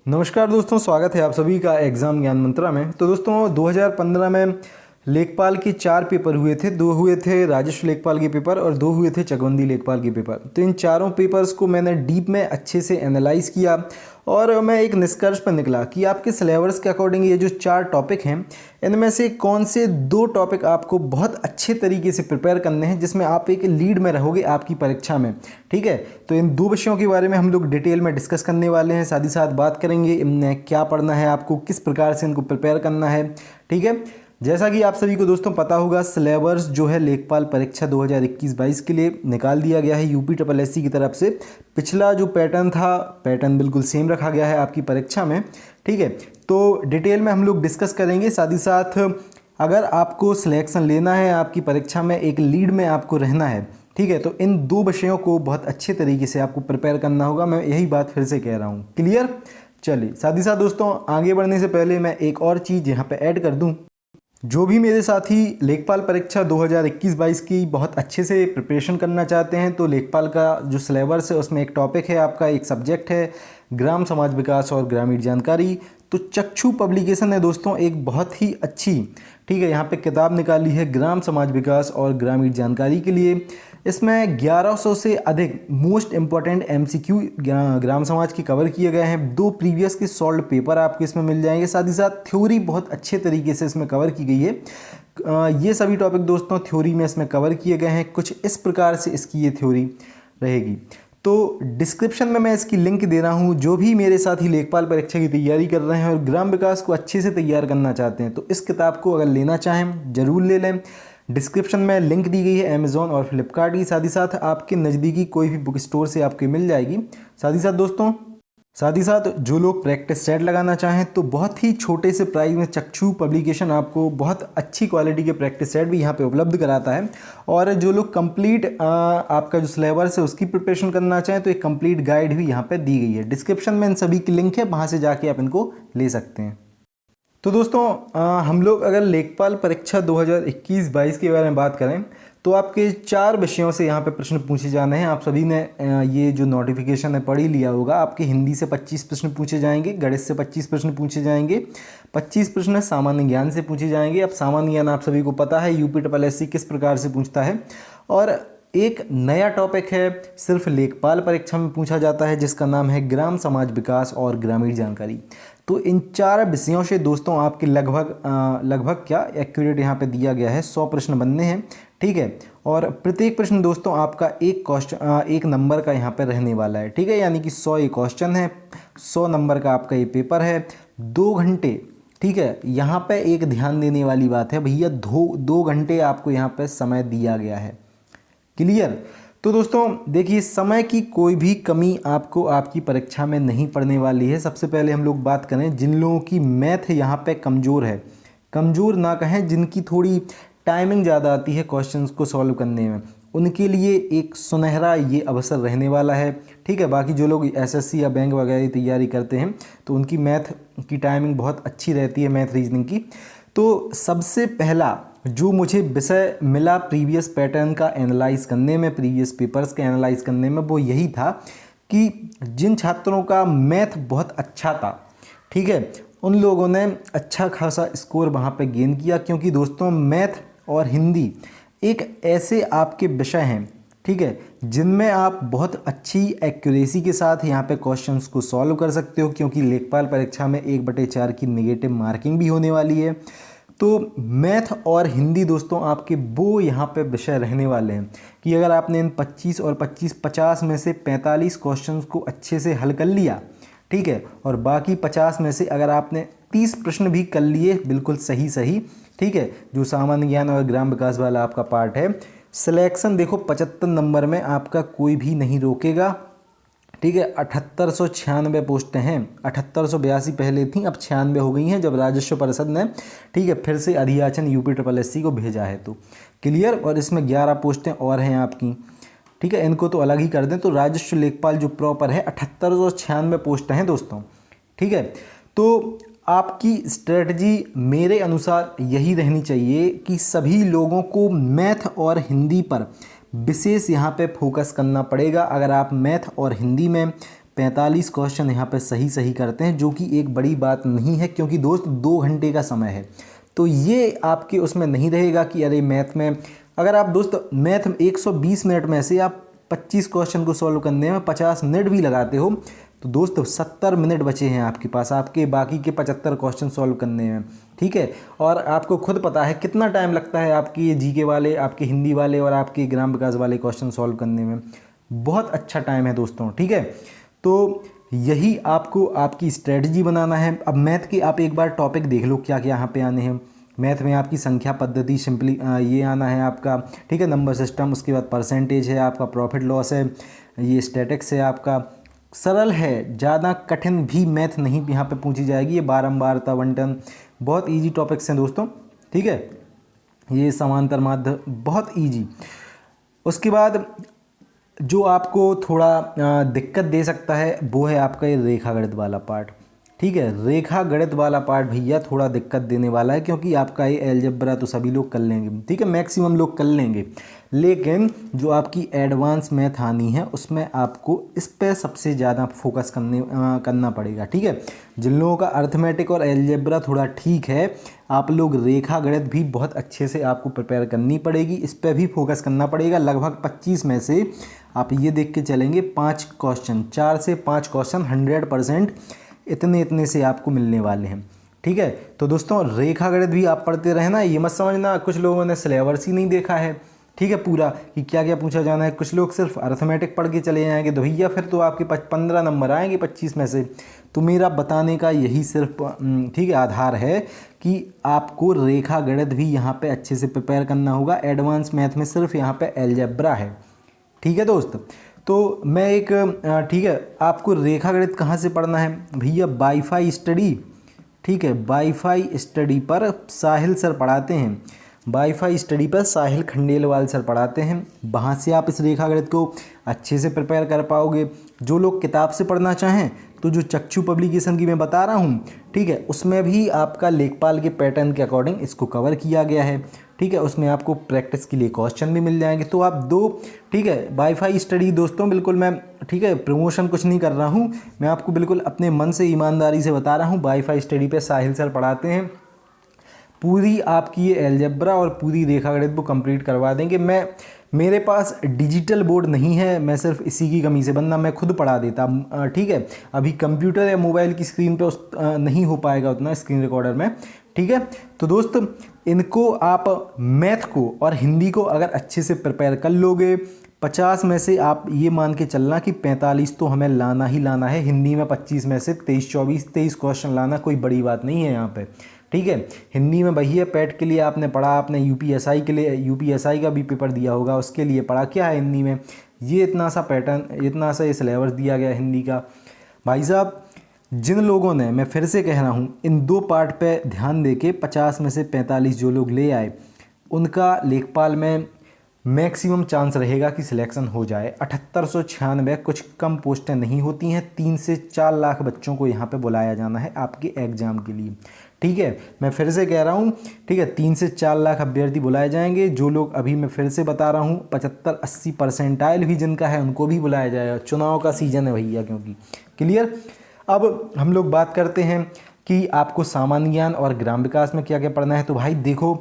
नमस्कार दोस्तों, स्वागत है आप सभी का एग्ज़ाम ज्ञान मंत्रा में। तो दोस्तों 2015 में लेखपाल के 4 पेपर हुए थे। 2 हुए थे राजस्व लेखपाल के पेपर और 2 हुए थे चकबंदी लेखपाल के पेपर। तो इन चारों पेपर्स को मैंने डीप में अच्छे से एनालाइज़ किया और मैं एक निष्कर्ष पर निकला कि आपके सिलेबस के अकॉर्डिंग ये जो 4 टॉपिक हैं, इनमें से कौन से 2 टॉपिक आपको बहुत अच्छे तरीके से प्रिपेयर करने हैं, जिसमें आप एक लीड में रहोगे आपकी परीक्षा में। ठीक है, तो इन 2 विषयों के बारे में हम लोग डिटेल में डिस्कस करने वाले हैं। साथ ही साथ बात करेंगे इनमें क्या पढ़ना है, आपको किस प्रकार से इनको प्रिपेयर करना है। ठीक है, जैसा कि आप सभी को दोस्तों पता होगा, सिलेबस जो है लेखपाल परीक्षा 2021-22 के लिए निकाल दिया गया है यूपी SSSC की तरफ से। पिछला जो पैटर्न था, पैटर्न बिल्कुल सेम रखा गया है आपकी परीक्षा में। ठीक है, तो डिटेल में हम लोग डिस्कस करेंगे। साथ ही साथ अगर आपको सिलेक्शन लेना है आपकी परीक्षा में, एक लीड में आपको रहना है, ठीक है, तो इन 2 विषयों को बहुत अच्छे तरीके से आपको प्रिपेयर करना होगा। मैं यही बात फिर से कह रहा हूँ। क्लियर? चलिए, साथ ही साथ दोस्तों आगे बढ़ने से पहले मैं एक और चीज़ यहाँ पे ऐड कर दूँ। जो भी मेरे साथी लेखपाल परीक्षा 2021-22 की बहुत अच्छे से प्रिपरेशन करना चाहते हैं, तो लेखपाल का जो सिलेबस है उसमें एक टॉपिक है, आपका एक सब्जेक्ट है ग्राम समाज विकास और ग्रामीण जानकारी। तो चक्षु पब्लिकेशन है दोस्तों, एक बहुत ही अच्छी, ठीक है, यहाँ पे किताब निकाली है ग्राम समाज विकास और ग्रामीण जानकारी के लिए। इसमें 1100 से अधिक मोस्ट इम्पॉर्टेंट MCQ ग्राम समाज के कवर किए गए हैं। 2 प्रीवियस के सॉल्व पेपर आपको इसमें मिल जाएंगे। साथ ही साथ थ्योरी बहुत अच्छे तरीके से इसमें कवर की गई है। ये सभी टॉपिक दोस्तों थ्योरी में इसमें कवर किए गए हैं। कुछ इस प्रकार से इसकी ये थ्योरी रहेगी। तो डिस्क्रिप्शन में मैं इसकी लिंक दे रहा हूँ। जो भी मेरे साथी लेखपाल परीक्षा की तैयारी कर रहे हैं और ग्राम विकास को अच्छे से तैयार करना चाहते हैं, तो इस किताब को अगर लेना चाहें ज़रूर ले लें। डिस्क्रिप्शन में लिंक दी गई है अमेज़ॉन और फ्लिपकार्ट की। साथ ही साथ आपके नज़दीकी कोई भी बुक स्टोर से आपको मिल जाएगी। साथ ही साथ जो लोग प्रैक्टिस सेट लगाना चाहें, तो बहुत ही छोटे से प्राइस में चक्षु पब्लिकेशन आपको बहुत अच्छी क्वालिटी के प्रैक्टिस सेट भी यहाँ पे उपलब्ध कराता है। और जो लोग कंप्लीट आपका जो सिलेबस है उसकी प्रिपरेशन करना चाहें, तो एक कंप्लीट गाइड भी यहाँ पे दी गई है। डिस्क्रिप्शन में इन सभी की लिंक है, वहाँ से जाके आप इनको ले सकते हैं। तो दोस्तों हम लोग अगर लेखपाल परीक्षा 2021-22 के बारे में बात करें, तो आपके 4 विषयों से यहाँ पे प्रश्न पूछे जाने हैं। आप सभी ने ये जो नोटिफिकेशन है पढ़ ही लिया होगा। आपके हिंदी से 25 प्रश्न पूछे जाएंगे, गणित से 25 प्रश्न पूछे जाएंगे, 25 प्रश्न सामान्य ज्ञान से पूछे जाएंगे। अब सामान्य ज्ञान आप सभी को पता है यूपी SSSC किस प्रकार से पूछता है। और एक नया टॉपिक है, सिर्फ लेखपाल परीक्षा में पूछा जाता है, जिसका नाम है ग्राम समाज विकास और ग्रामीण जानकारी। तो इन 4 विषयों से दोस्तों आपके लगभग क्या एक्यूरेट यहाँ पे दिया गया है, 100 प्रश्न बनने हैं। ठीक है, और प्रत्येक प्रश्न दोस्तों आपका एक नंबर का यहाँ पे रहने वाला है। ठीक है, यानी कि 100 ये क्वेश्चन है, 100 नंबर का आपका ये पेपर है, 2 घंटे। ठीक है, यहाँ पे एक ध्यान देने वाली बात है भैया, 2 घंटे आपको यहाँ पे समय दिया गया है। क्लियर? तो दोस्तों देखिए, समय की कोई भी कमी आपको आपकी परीक्षा में नहीं पड़ने वाली है। सबसे पहले हम लोग बात करें जिन लोगों की मैथ यहाँ पे कमज़ोर है, कमज़ोर ना कहें, जिनकी थोड़ी टाइमिंग ज़्यादा आती है क्वेश्चंस को सॉल्व करने में, उनके लिए एक सुनहरा ये अवसर रहने वाला है। ठीक है, बाकी जो लोग SSC या बैंक वगैरह की तैयारी करते हैं, तो उनकी मैथ की टाइमिंग बहुत अच्छी रहती है, मैथ रीजनिंग की। तो सबसे पहला जो मुझे विषय मिला प्रीवियस पैटर्न का एनालाइज करने में, प्रीवियस पेपर्स के एनालाइज करने में, वो यही था कि जिन छात्रों का मैथ बहुत अच्छा था, ठीक है, उन लोगों ने अच्छा खासा स्कोर वहाँ पे गेन किया। क्योंकि दोस्तों मैथ और हिंदी एक ऐसे आपके विषय हैं, ठीक है, जिनमें आप बहुत अच्छी एक्यूरेसी के साथ यहाँ पे क्वेश्चंस को सॉल्व कर सकते हो। क्योंकि लेखपाल परीक्षा में 1/4 की नेगेटिव मार्किंग भी होने वाली है। तो मैथ और हिंदी दोस्तों आपके वो यहाँ पे विषय रहने वाले हैं कि अगर आपने इन 25 और 25 50 में से 45 क्वेश्चंस को अच्छे से हल कर लिया, ठीक है, और बाकी 50 में से अगर आपने 30 प्रश्न भी कर लिए बिल्कुल सही, ठीक है, जो सामान्य ज्ञान और ग्राम विकास वाला आपका पार्ट है, सिलेक्शन देखो 75 नंबर में आपका कोई भी नहीं रोकेगा। ठीक है, 7896 पोस्टें हैं। 7882 पहले थी, अब 96 हो गई हैं जब राजस्व परिषद ने, ठीक है, फिर से अधियाचन यूपी SSSC को भेजा है। तो क्लियर? और इसमें 11 पोस्टें और हैं आपकी। ठीक है, इनको तो अलग ही कर दें। तो राजस्व लेखपाल जो प्रॉपर है 7896 पोस्टें हैं दोस्तों। ठीक है, तो आपकी स्ट्रेटजी मेरे अनुसार यही रहनी चाहिए कि सभी लोगों को मैथ और हिंदी पर विशेष यहाँ पे फोकस करना पड़ेगा। अगर आप मैथ और हिंदी में 45 क्वेश्चन यहाँ पे सही करते हैं, जो कि एक बड़ी बात नहीं है, क्योंकि दोस्त 2 घंटे का समय है। तो ये आपके उसमें नहीं रहेगा कि अरे मैथ में, अगर आप दोस्त मैथ में 120 मिनट में से आप 25 क्वेश्चन को सॉल्व करने में 50 मिनट भी लगाते हो, तो दोस्त 70 मिनट बचे हैं आपके पास आपके बाकी के 75 क्वेश्चन सॉल्व करने में, ठीक है। और आपको खुद पता है कितना टाइम लगता है आपके ये जीके वाले, आपके हिंदी वाले और आपके ग्राम विकास वाले क्वेश्चन सॉल्व करने में, बहुत अच्छा टाइम है दोस्तों, ठीक है। तो यही आपको आपकी स्ट्रेटजी बनाना है। अब मैथ की आप एक बार टॉपिक देख लो क्या क्या यहाँ पे आने हैं। मैथ में आपकी संख्या पद्धति सिंपली ये आना है आपका, ठीक है, नंबर सिस्टम, उसके बाद परसेंटेज है आपका, प्रॉफिट लॉस है, ये स्टैटिक्स है आपका। सरल है, ज़्यादा कठिन भी मैथ नहीं यहाँ पे पूछी जाएगी। ये बारंबारता, बंटन, बहुत इजी टॉपिक्स हैं दोस्तों, ठीक है। ये समांतर माध्य बहुत इजी। उसके बाद जो आपको थोड़ा दिक्कत दे सकता है वो है आपका ये रेखा गणित वाला पार्ट, ठीक है। रेखा गणित वाला पार्ट भैया थोड़ा दिक्कत देने वाला है, क्योंकि आपका ये अलजेब्रा तो सभी लोग कर लेंगे, ठीक है, मैक्सिमम लोग कर लेंगे, लेकिन जो आपकी एडवांस मैथ आनी है उसमें आपको इस पर सबसे ज़्यादा फोकस करना पड़ेगा, ठीक है। जिन लोगों का अर्थमेटिक और अलजेब्रा थोड़ा ठीक है, आप लोग रेखा गणित भी बहुत अच्छे से आपको प्रिपेयर करनी पड़ेगी, इस पर भी फोकस करना पड़ेगा। लगभग 25 में से आप ये देख के चलेंगे 5 क्वेश्चन, 4 से 5 क्वेश्चन 100% इतने से आपको मिलने वाले हैं, ठीक है। तो दोस्तों रेखा गणित भी आप पढ़ते रहना, ये मत समझना कुछ लोगों ने सिलेबस ही नहीं देखा है, ठीक है, पूरा कि क्या क्या पूछा जाना है। कुछ लोग सिर्फ अर्थमेटिक पढ़ के चले जाएंगे, तो भैया फिर तो आपके 15 नंबर आएंगे 25 में से। तो मेरा बताने का यही सिर्फ ठीक है आधार है कि आपको रेखा गणित भी यहाँ पे अच्छे से प्रिपेयर करना होगा। एडवांस मैथ में सिर्फ यहाँ पे अलजेब्रा है, ठीक है दोस्त। तो मैं एक ठीक है, आपको रेखा गणित कहाँ से पढ़ना है भैया, वाईफाई स्टडी, ठीक है, वाईफाई स्टडी पर साहिल सर पढ़ाते हैं, वाईफाई स्टडी पर साहिल खंडेलवाल सर पढ़ाते हैं। वहाँ से आप इस रेखा गणित को अच्छे से प्रिपेयर कर पाओगे। जो लोग किताब से पढ़ना चाहें तो जो चक्षु पब्लिकेशन की मैं बता रहा हूँ, ठीक है, उसमें भी आपका लेखपाल के पैटर्न के अकॉर्डिंग इसको कवर किया गया है, ठीक है। उसमें आपको प्रैक्टिस के लिए क्वेश्चन भी मिल जाएंगे। तो आप दो, ठीक है, वाईफाई स्टडी दोस्तों बिल्कुल मैं, ठीक है, प्रमोशन कुछ नहीं कर रहा हूँ, मैं आपको बिल्कुल अपने मन से ईमानदारी से बता रहा हूँ। वाईफाई स्टडी पे साहिल सर पढ़ाते हैं, पूरी आपकी ये अलजेब्रा और पूरी रेखा गणित वो कंप्लीट करवा देंगे। मेरे पास डिजिटल बोर्ड नहीं है, मैं सिर्फ इसी की कमी से, वरना मैं खुद पढ़ा देता, ठीक है। अभी कंप्यूटर या मोबाइल की स्क्रीन पे नहीं हो पाएगा उतना स्क्रीन रिकॉर्डर में, ठीक है। तो दोस्त इनको आप मैथ को और हिंदी को अगर अच्छे से प्रिपेयर कर लोगे, 50 में से आप ये मान के चलना कि 45 तो हमें लाना ही लाना है। हिंदी में 25 में से 23 क्वेश्चन लाना कोई बड़ी बात नहीं है यहाँ पे, ठीक है। हिंदी में भैया पैट के लिए आपने पढ़ा, आपने यूपीएसआई के लिए, यूपीएसआई का भी पेपर दिया होगा, उसके लिए पढ़ा। क्या है हिंदी में, ये इतना सा पैटर्न, इतना सा ये सिलेबस दिया गया हिंदी का। भाई साहब जिन लोगों ने, मैं फिर से कह रहा हूँ, इन दो पार्ट पे ध्यान दे के 50 में से 45 जो लोग ले आए, उनका लेखपाल में मैक्सिमम चांस रहेगा कि सिलेक्शन हो जाए। 7896 कुछ कम पोस्टें नहीं होती हैं, 3 से 4 लाख बच्चों को यहाँ पे बुलाया जाना है आपके एग्ज़ाम के लिए, ठीक है। मैं फिर से कह रहा हूँ, ठीक है, 3 से 4 लाख अभ्यर्थी बुलाए जाएंगे। जो लोग अभी मैं फिर से बता रहा हूँ 75-80 परसेंटाइल भी जिनका है उनको भी बुलाया जाएगा। चुनाव का सीज़न है भैया, क्योंकि क्लियर। अब हम लोग बात करते हैं कि आपको सामान्य ज्ञान और ग्राम विकास में क्या क्या पढ़ना है। तो भाई देखो,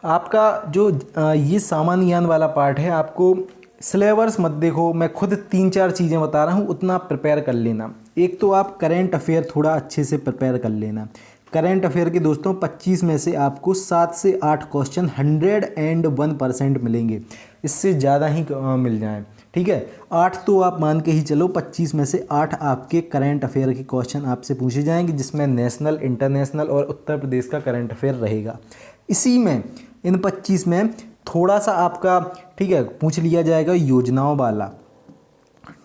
आपका जो ये सामान्य ज्ञान वाला पार्ट है, आपको सिलेबस मत देखो, मैं खुद 3-4 चीज़ें बता रहा हूँ, उतना प्रिपेयर कर लेना। एक तो आप करेंट अफेयर थोड़ा अच्छे से प्रिपेयर कर लेना। करेंट अफेयर के दोस्तों 25 में से आपको 7 से 8 क्वेश्चन 101% मिलेंगे, इससे ज़्यादा ही मिल जाएं, ठीक है। 8 तो आप मान के ही चलो, 25 में से 8 आपके करेंट अफेयर के क्वेश्चन आपसे पूछे जाएंगे, जिसमें नेशनल, इंटरनेशनल और उत्तर प्रदेश का करेंट अफेयर रहेगा। इसी में इन 25 में थोड़ा सा आपका, ठीक है, पूछ लिया जाएगा योजनाओं वाला,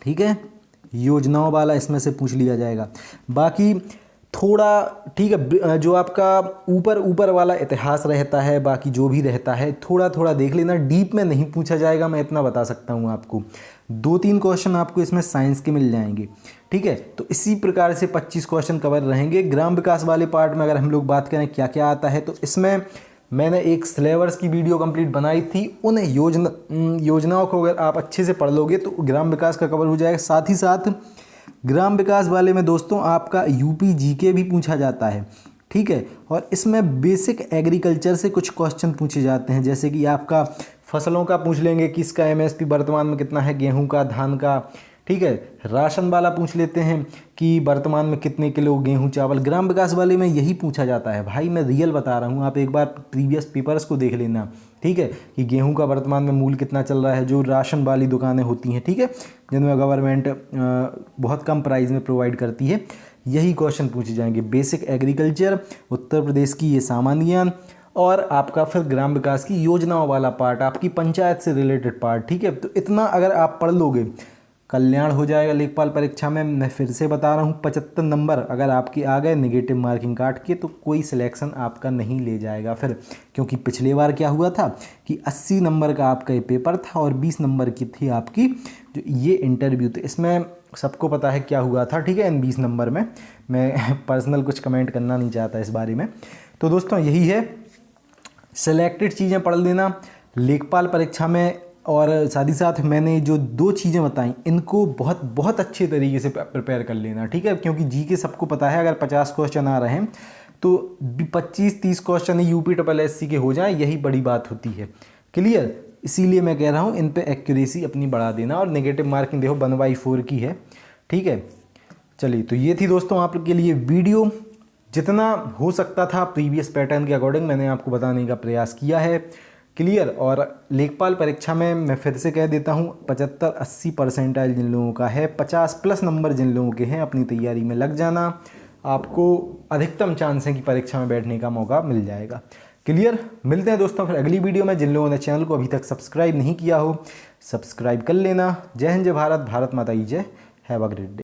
ठीक है, योजनाओं वाला इसमें से पूछ लिया जाएगा। बाकी थोड़ा, ठीक है, जो आपका ऊपर वाला इतिहास रहता है, बाकी जो भी रहता है थोड़ा थोड़ा देख लेना, डीप में नहीं पूछा जाएगा, मैं इतना बता सकता हूँ आपको। 2-3 क्वेश्चन आपको इसमें साइंस के मिल जाएंगे, ठीक है। तो इसी प्रकार से 25 क्वेश्चन कवर रहेंगे। ग्राम विकास वाले पार्ट में अगर हम लोग बात करें क्या क्या आता है, तो इसमें मैंने एक सिलेबस की वीडियो कंप्लीट बनाई थी। उन योजनाओं को अगर आप अच्छे से पढ़ लोगे तो ग्राम विकास का कवर हो जाएगा। साथ ही साथ ग्राम विकास वाले में दोस्तों आपका यूपी जीके भी पूछा जाता है, ठीक है। और इसमें बेसिक एग्रीकल्चर से कुछ क्वेश्चन पूछे जाते हैं, जैसे कि आपका फसलों का पूछ लेंगे कि इसका एमएसपी वर्तमान में कितना है, गेहूं का, धान का, ठीक है। राशन वाला पूछ लेते हैं कि वर्तमान में कितने किलो गेहूं, चावल। ग्राम विकास वाले में यही पूछा जाता है भाई, मैं रियल बता रहा हूँ, आप एक बार प्रीवियस पेपर्स को देख लेना, ठीक है, कि गेहूं का वर्तमान में मूल्य कितना चल रहा है। जो राशन वाली दुकानें होती हैं, ठीक है, जिनमें गवर्नमेंट बहुत कम प्राइस में प्रोवाइड करती है, यही क्वेश्चन पूछे जाएंगे। बेसिक एग्रीकल्चर, उत्तर प्रदेश की ये सामान्य ज्ञान, और आपका फिर ग्राम विकास की योजनाओं वाला पार्ट, आपकी पंचायत से रिलेटेड पार्ट, ठीक है। तो इतना अगर आप पढ़ लोगे, कल्याण हो जाएगा लेखपाल परीक्षा में। मैं फिर से बता रहा हूँ, 75 नंबर अगर आपके आ गए नेगेटिव मार्किंग काट के, तो कोई सिलेक्शन आपका नहीं ले जाएगा फिर, क्योंकि पिछले बार क्या हुआ था कि 80 नंबर का आपका ये पेपर था और 20 नंबर की थी आपकी जो ये इंटरव्यू। तो इसमें सबको पता है क्या हुआ था, ठीक है। इन 20 नंबर में मैं पर्सनल कुछ कमेंट करना नहीं चाहता इस बारे में। तो दोस्तों यही है, सिलेक्टेड चीज़ें पढ़ लेना लेखपाल परीक्षा में। और साथ ही साथ मैंने जो 2 चीज़ें बताई, इनको बहुत बहुत अच्छे तरीके से प्रिपेयर कर लेना, ठीक है। क्योंकि जीके सबको पता है, अगर 50 क्वेश्चन आ रहे हैं तो 25-30 क्वेश्चन यूपी SSC के हो जाए, यही बड़ी बात होती है। क्लियर? इसीलिए मैं कह रहा हूँ इन पे एक्यूरेसी अपनी बढ़ा देना। और नेगेटिव मार्किंग देखो 1/4 की है, ठीक है। चलिए, तो ये थी दोस्तों आपके लिए वीडियो। जितना हो सकता था प्रीवियस पैटर्न के अकॉर्डिंग मैंने आपको बताने का प्रयास किया है। क्लियर? और लेखपाल परीक्षा में मैं फिर से कह देता हूँ, 75-80 परसेंटाइल जिन लोगों का है, 50+ नंबर जिन लोगों के हैं, अपनी तैयारी में लग जाना, आपको अधिकतम चांस है कि परीक्षा में बैठने का मौका मिल जाएगा। क्लियर? मिलते हैं दोस्तों फिर अगली वीडियो में। जिन लोगों ने चैनल को अभी तक सब्सक्राइब नहीं किया हो, सब्सक्राइब कर लेना। जय हिंद, जय भारत, भारत माता की जय। Have a great day.